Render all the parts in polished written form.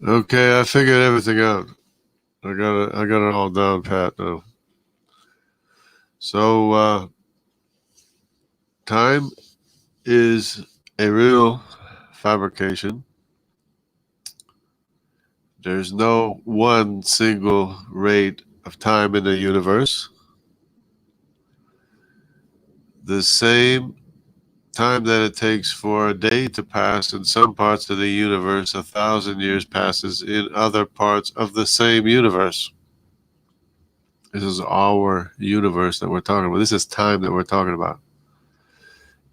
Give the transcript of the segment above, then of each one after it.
Okay, I figured everything out. I got it all down pat now. So time is a real fabrication. There's no one single rate of time in the universe. The same time that it takes for a day to pass in some parts of the universe, 1,000 years passes in other parts of the same universe. This is our universe that we're talking about. This is time that we're talking about.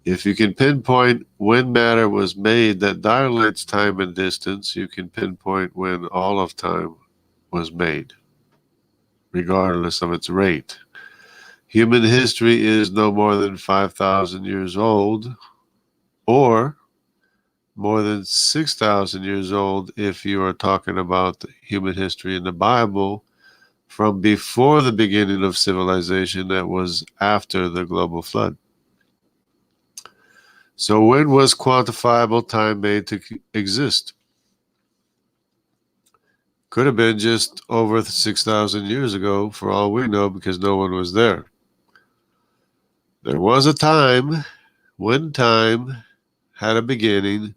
If you can pinpoint when matter was made that dilates time and distance, you can pinpoint when all of time was made, regardless of its rate. Human history is no more than 5,000 years old, or more than 6,000 years old if you are talking about human history in the Bible from before the beginning of civilization that was after the global flood. So when was quantifiable time made to exist? Could have been just over 6,000 years ago, for all we know, because no one was there. There was a time when time had a beginning,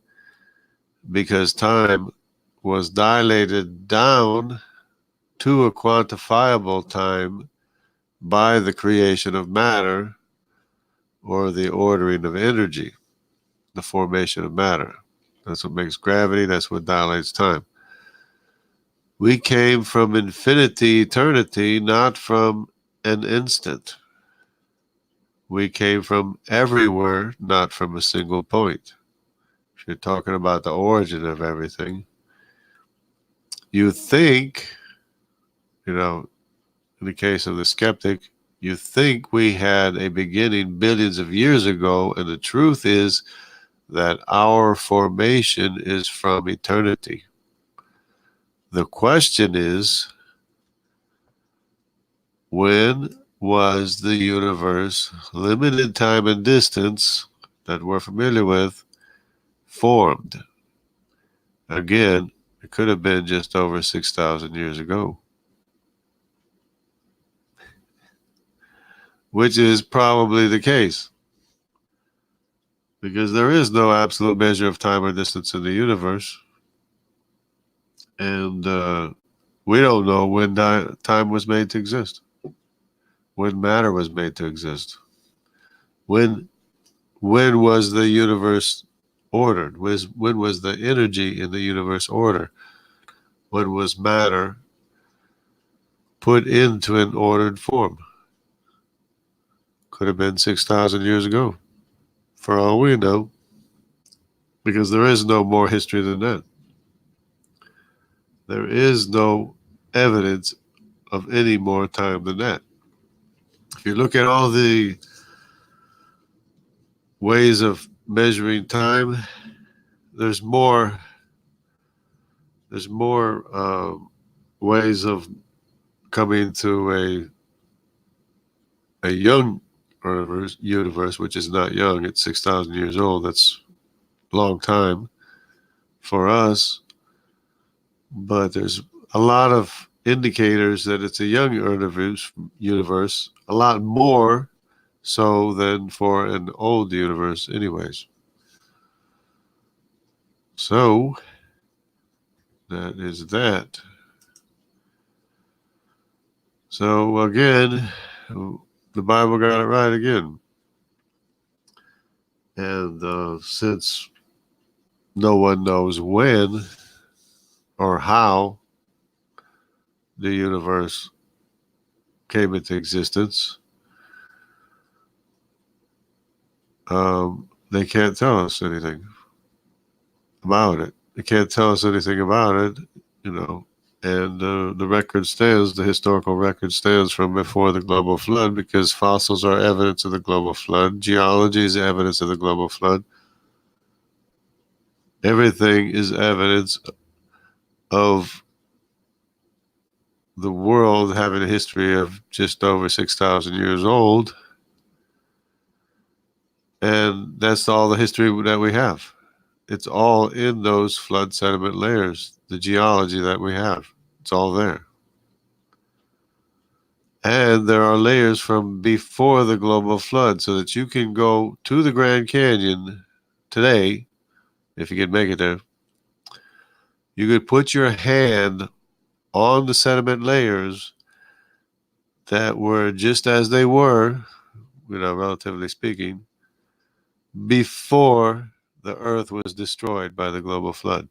because time was dilated down to a quantifiable time by the creation of matter, or the ordering of energy, the formation of matter. That's what makes gravity, that's what dilates time. We came from infinity, eternity, not from an instant. We came from everywhere, not from a single point. If you're talking about the origin of everything, you think, in the case of the skeptic, you think we had a beginning billions of years ago, and the truth is that our formation is from eternity. The question is, when was the universe, limited time and distance that we're familiar with, formed? Again, it could have been just over 6,000 years ago, which is probably the case, because there is no absolute measure of time or distance in the universe, and we don't know when time was made to exist, when matter was made to exist, when was the universe ordered, when was the energy in the universe ordered, when was matter put into an ordered form. Could have been 6,000 years ago, for all we know, because there is no more history than that. There is no evidence of any more time than that. If you look at all the ways of measuring time, there's more ways of coming to a young universe, which is not young. It's 6,000 years old. That's a long time for us, but there's a lot of indicators that it's a young universe, a lot more so than for an old universe anyways. So that is that. So again, the Bible got it right again. And since no one knows when or how the universe came into existence, they can't tell us anything about it. They can't tell us anything about it, and the record stands, the historical record stands from before the global flood, because fossils are evidence of the global flood. Geology is evidence of the global flood. Everything is evidence of the world having a history of just over 6,000 years old. And that's all the history that we have. It's all in those flood sediment layers, the geology that we have. It's all there. And there are layers from before the global flood, so that you can go to the Grand Canyon today, if you can make it there. You could put your hand on the sediment layers that were just as they were, relatively speaking, before the earth was destroyed by the global flood.